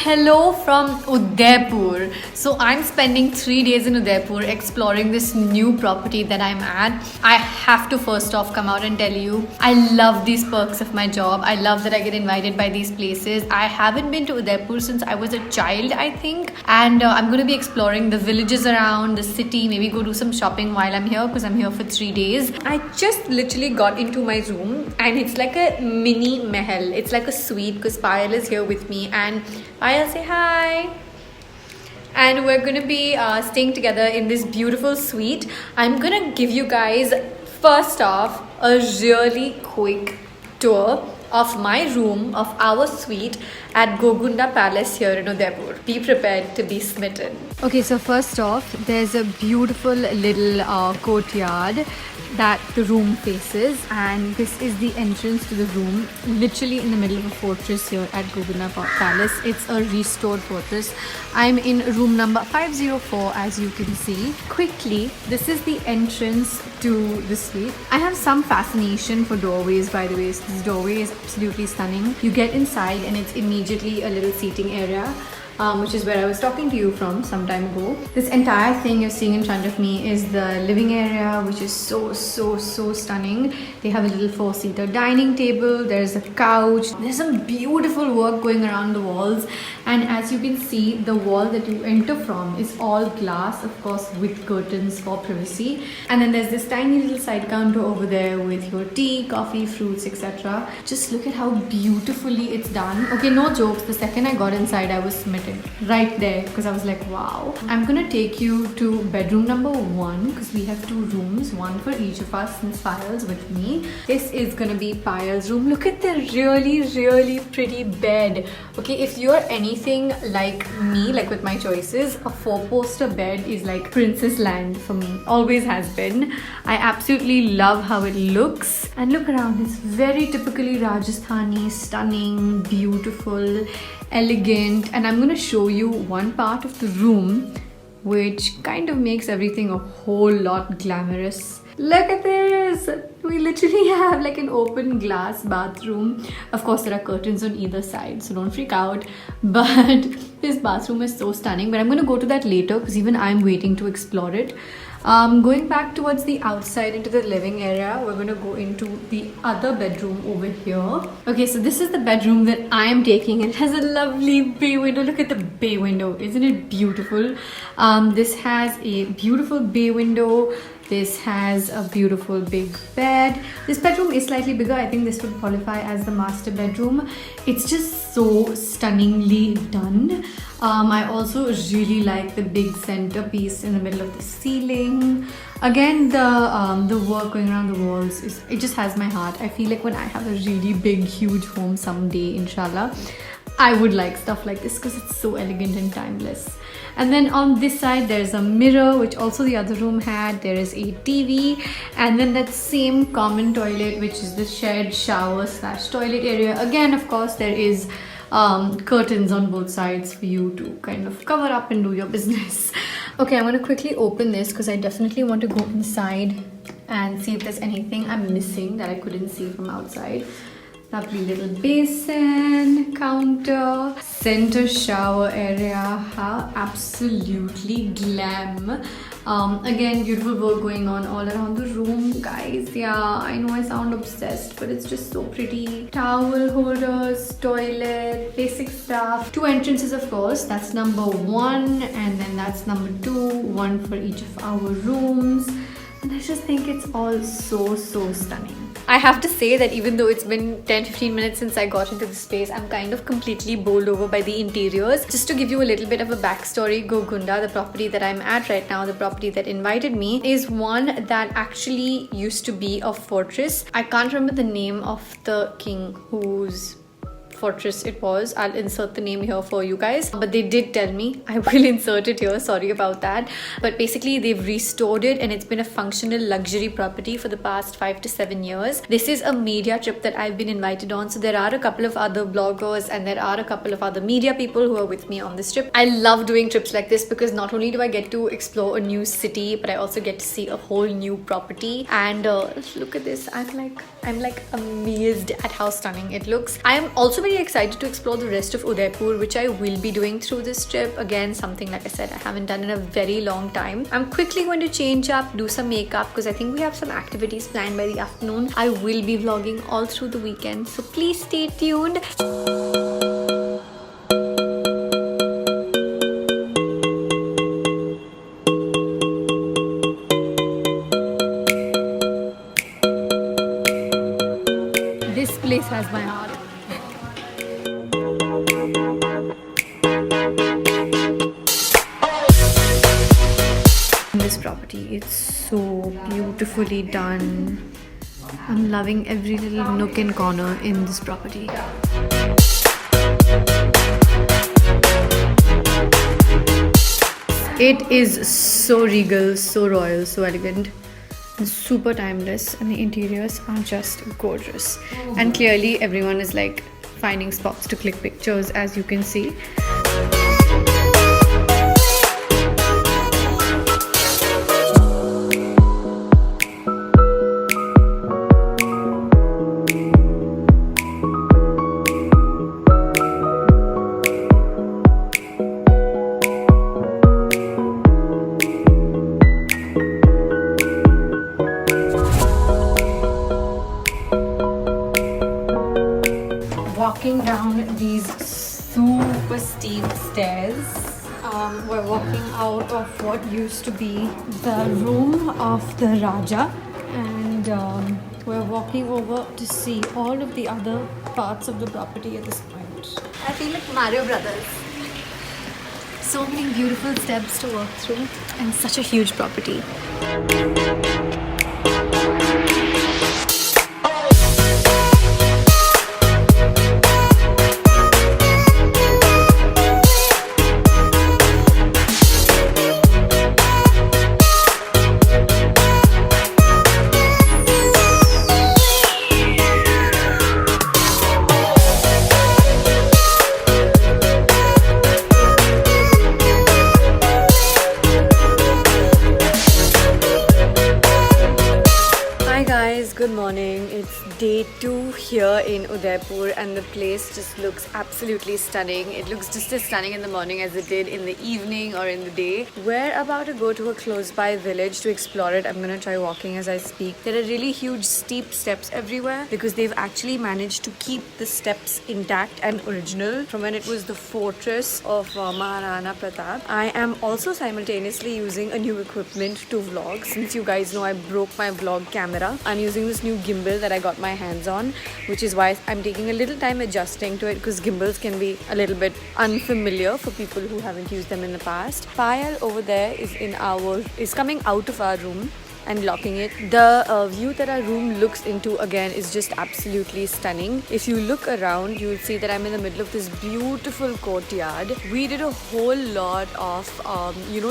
Hello from Udaipur. So I'm spending 3 days in Udaipur exploring this new property that I'm at. I have to first off come out and tell you, I love these perks of my job. I love that I get invited by these places. I haven't been to Udaipur since I was a child, I think. And I'm going to be exploring the villages around, the city, maybe go do some shopping while I'm here because I'm here for 3 days. I just literally got into my room and it's like a mini mahal. It's like a suite because Payal is here with me, and Payal, say hi. And we're gonna be staying together in this beautiful suite. I'm gonna give you guys first off a really quick tour of my room, of our suite at Gogunda Palace here in Udaipur. Be prepared to be smitten. Okay, so first off, there's a beautiful little courtyard that the room faces, and this is the entrance to the room, literally in the middle of a fortress here at Gogunda Palace. It's a restored fortress. I'm in room number 504, as you can see. Quickly, this is the entrance to the suite. I have some fascination for doorways, by the way. So this doorway is absolutely stunning. You get inside and it's immediately a little seating area, which is where I was talking to you from some time ago. This entire thing you're seeing in front of me is the living area, which is so stunning. They have a little 4-seater dining table. There's a couch. There's some beautiful work going around the walls. And as you can see, the wall that you enter from is all glass, of course, with curtains for privacy. And then there's this tiny little side counter over there with your tea, coffee, fruits, etc. Just look at how beautifully it's done. Okay, no jokes. The second I got inside, I was smitten right there because I was like, wow. I'm gonna take you to bedroom number 1 because we have 2 rooms, one for each of us, since Payal's with me. This is gonna be Payal's room. Look at the really pretty bed. Okay, if you're anything like me, like with my choices, a 4-poster bed is like princess land for me. Always has been. I absolutely love how it looks. And look around, it's very typically Rajasthani, stunning, beautiful, elegant. And I'm going to show you one part of the room which kind of makes everything a whole lot glamorous. Look at this! We literally have like an open glass bathroom. Of course, there are curtains on either side, so don't freak out. But this bathroom is so stunning. But I'm going to go to that later because even I'm waiting to explore it. Going back towards the outside into the living area, we're going to go into the other bedroom over here. Okay, so this is the bedroom that I am taking. It has a lovely bay window. Look at the bay window. Isn't it beautiful? This has a beautiful bay window. This has a beautiful big bed. This bedroom is slightly bigger. I think this would qualify as the master bedroom. It's just so stunningly done. I also really like the big centerpiece in the middle of the ceiling. Again, the work going around the walls, it just has my heart. I feel like when I have a really big, huge home someday, inshallah, I would like stuff like this because it's so elegant and timeless. And then on this side, there's a mirror, which also the other room had. There is a TV, and then that same common toilet, which is the shared shower / toilet area. Again, of course, there is curtains on both sides for you to kind of cover up and do your business. Okay, I'm going to quickly open this because I definitely want to go inside and see if there's anything I'm missing that I couldn't see from outside. Lovely little basin, counter, center shower area. How absolutely glam. Again, beautiful work going on all around the room, guys. Yeah, I know I sound obsessed, but it's just so pretty. Towel holders, toilet, basic stuff. 2 entrances, of course. That's number 1, and then that's number 2. One for each of our rooms. And I just think it's all so stunning. I have to say that even though it's been 10-15 minutes since I got into the space, I'm kind of completely bowled over by the interiors. Just to give you a little bit of a backstory, Gogunda, the property that I'm at right now, the property that invited me, is one that actually used to be a fortress. I can't remember the name of the king whose fortress it was. I'll insert the name here for you guys, but they did tell me. I will insert it here, sorry about that. But basically they've restored it and it's been a functional luxury property for the past 5 to 7 years. This is a media trip that I've been invited on, so there are a couple of other bloggers and there are a couple of other media people who are with me on this trip. I love doing trips like this because not only do I get to explore a new city, but I also get to see a whole new property. And look at this. I'm like amazed at how stunning it looks. I am also very excited to explore the rest of Udaipur, which I will be doing through this trip. Again, something like I said, I haven't done in a very long time. I'm quickly going to change up, do some makeup because I think we have some activities planned by the afternoon. I will be vlogging all through the weekend, so please stay tuned. This place has my heart. This property, it's so beautifully done. I'm loving every little nook and corner in this property. It is so regal, so royal, so elegant, and super timeless, and the interiors are just gorgeous. And clearly everyone is like finding spots to click pictures, as you can see. Walking down these super steep stairs. We're walking out of what used to be the room of the Raja, and we're walking over to see all of the other parts of the property at this point. I feel like Mario Brothers. So many beautiful steps to walk through and such a huge property. Good morning. It's day 2 here in Udaipur and the place just looks absolutely stunning. It looks just as stunning in the morning as it did in the evening or in the day. We're about to go to a close by village to explore it. I'm gonna try walking as I speak. There are really huge steep steps everywhere because they've actually managed to keep the steps intact and original from when it was the fortress of Maharana Pratap. I am also simultaneously using a new equipment to vlog. Since you guys know I broke my vlog camera, I'm using this new gimbal that I got my hands on, which is why I'm taking a little time adjusting to it because gimbals can be a little bit unfamiliar for people who haven't used them in the past. Payal over there is coming out of our room and locking it. The view that our room looks into again is just absolutely stunning. If you look around, you'll see that I'm in the middle of this beautiful courtyard. We did a whole lot of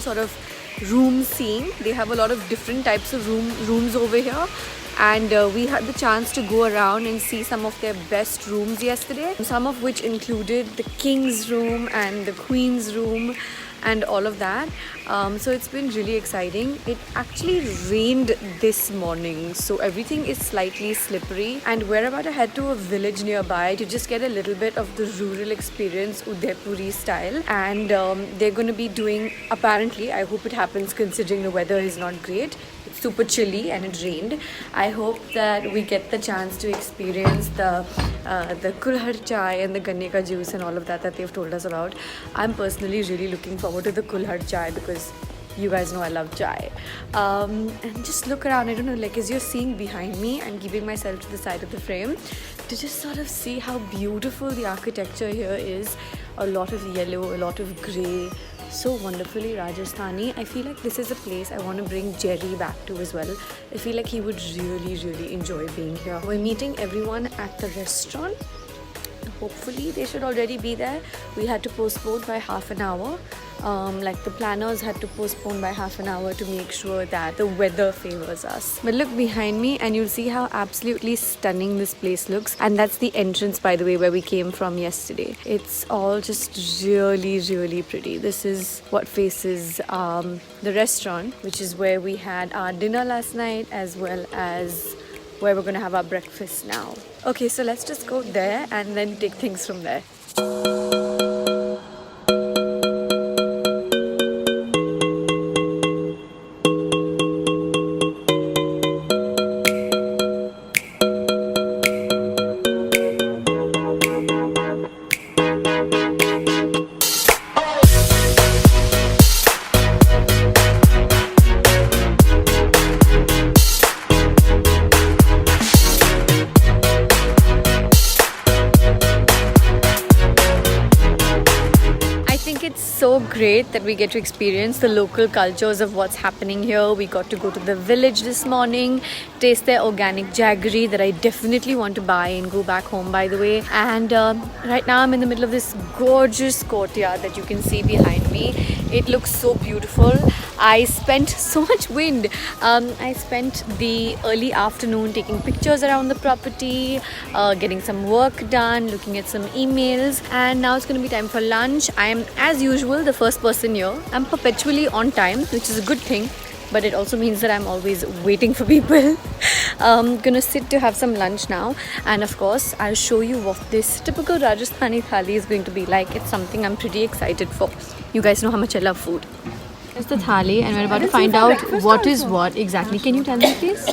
sort of room seeing. They have a lot of different types of rooms over here, and we had the chance to go around and see some of their best rooms yesterday, some of which included the king's room and the queen's room and all of that. So it's been really exciting. It actually rained this morning, so everything is slightly slippery, and we're about to head to a village nearby to just get a little bit of the rural experience, Udaipuri style. And they're going to be doing, apparently, I hope it happens considering the weather is not great. It's super chilly and it rained. I hope that we get the chance to experience the kulhad chai and the ganne ka juice and all of that they've told us about. I'm personally really looking forward to the kulhad chai because you guys know I love chai. And just look around. I don't know, like as you're seeing behind me, I'm keeping myself to the side of the frame to just sort of see how beautiful the architecture here is. A lot of yellow, a lot of grey, so wonderfully Rajasthani. I feel like this is a place I want to bring Jerry back to as well. I feel like he would really enjoy being here. We're meeting everyone at the restaurant. Hopefully they should already be there. We had to postpone by half an hour. Like the planners had to postpone by half an hour to make sure that the weather favors us. But look behind me and you'll see how absolutely stunning this place looks. And that's the entrance, by the way, where we came from yesterday. It's all just really pretty. This is what faces the restaurant, which is where we had our dinner last night, as well as where we're going to have our breakfast now. Okay, so let's just go there and then take things from there. It's so great that we get to experience the local cultures of what's happening here. We got to go to the village this morning, taste their organic jaggery that I definitely want to buy and go back home, by the way. And right now I'm in the middle of this gorgeous courtyard that you can see behind me. It looks so beautiful. I spent so much wind. I spent the early afternoon taking pictures around the property, getting some work done, looking at some emails, and now it's going to be time for lunch. I am, as usual, the first person here. I'm perpetually on time, which is a good thing, but it also means that I'm always waiting for people. Gonna sit to have some lunch now, and of course I'll show you what this typical Rajasthani thali is going to be like. It's something I'm pretty excited for. You guys know how much I love food. It's the thali, and we're about to find out what is what exactly. Can you tell me, please?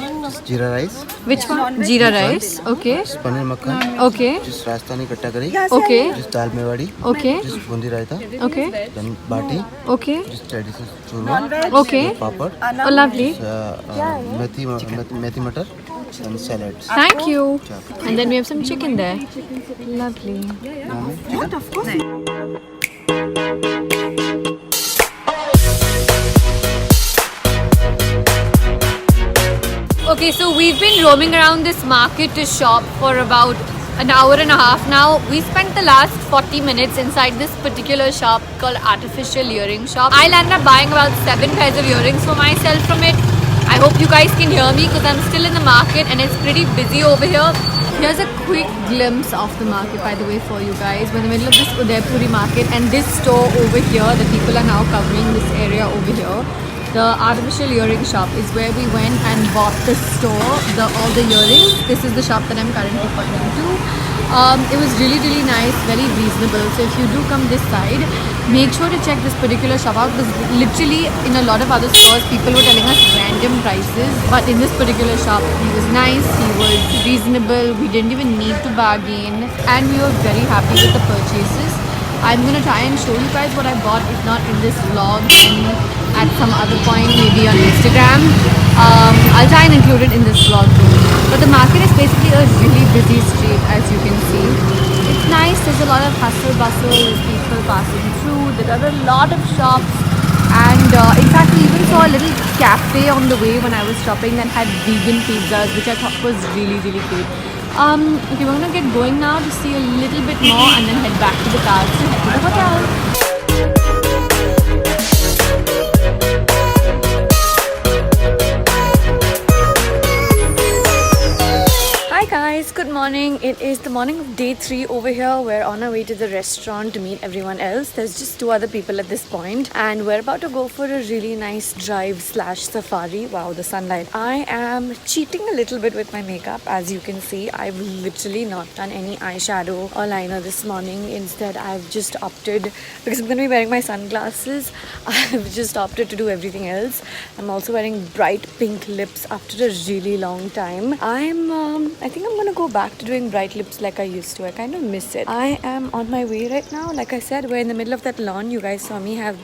Jeera rice. Which one? Jeera rice. Okay. Just paneer makhan. Okay. Just Rajasthani katta curry. Okay. Just dal mewadi. Okay. Just bundi raita. Okay. Then bati. Okay. Just traditional churma. Okay. Papad. Oh, lovely. Methi matar and salads. Thank you. And then we have some chicken there. Lovely. What? Of course. Okay, so we've been roaming around this market to shop for about an hour and a half now. We spent the last 40 minutes inside this particular shop called Artificial Earring Shop. I ended up buying about 7 pairs of earrings for myself from it. I hope you guys can hear me because I'm still in the market and it's pretty busy over here. Here's a quick glimpse of the market, by the way, for you guys. We're in the middle of this Udaipuri market, and this store over here, the people are now covering this area over here. The Artificial Earring Shop is where we went and bought the store, all the earrings. This is the shop that I'm currently pointing to. It was really, really nice, very reasonable. So if you do come this side, make sure to check this particular shop out, because literally in a lot of other stores, people were telling us random prices. But in this particular shop, he was nice, he was reasonable, we didn't even need to bargain, and we were very happy with the purchases. I'm going to try and show you guys what I bought, if not in this vlog, then at some other point, maybe on Instagram. I'll try and include it in this vlog too. But the market is basically a really busy street, as you can see. It's nice, there's a lot of hustle bustle, there's people passing through, there are a lot of shops. And in fact, we even saw a little cafe on the way when I was shopping that had vegan pizzas, which I thought was really, really cute. Okay, we're gonna get going now to see a little bit more and then head back to the cars to head to the hotel. Good morning. It is the morning of day 3 over here. We're on our way to the restaurant to meet everyone else. There's just 2 other people at this point, and we're about to go for a really nice drive / safari. Wow, the sunlight. I am cheating a little bit with my makeup. As you can see, I've literally not done any eyeshadow or liner this morning. Instead, I've just opted, because I'm going to be wearing my sunglasses, I've just opted to do everything else. I'm also wearing bright pink lips after a really long time. I think I'm going to go back to doing bright lips like I used to. I kind of miss it. I am on my way right now. Like I said, we're in the middle of that lawn. You guys saw me have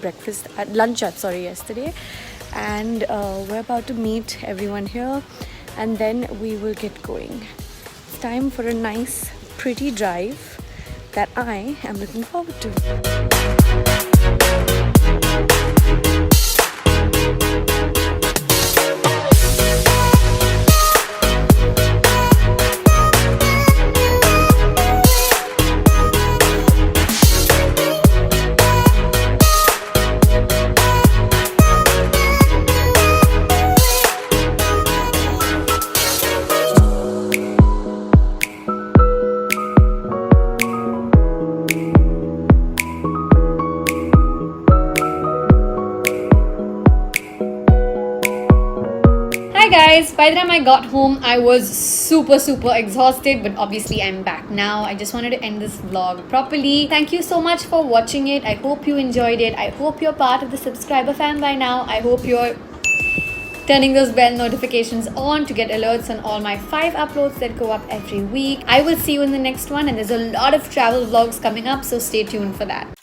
lunch yesterday. And we're about to meet everyone here, and then we will get going. It's time for a nice, pretty drive that I am looking forward to. guys, by the time I got home, I was super exhausted, but obviously I'm back now. I just wanted to end this vlog properly. Thank you so much for watching it. I hope you enjoyed it. I hope you're part of the subscriber fam by now. I hope you're turning those bell notifications on to get alerts on all my 5 uploads that go up every week. I will see you in the next one, and there's a lot of travel vlogs coming up, so stay tuned for that.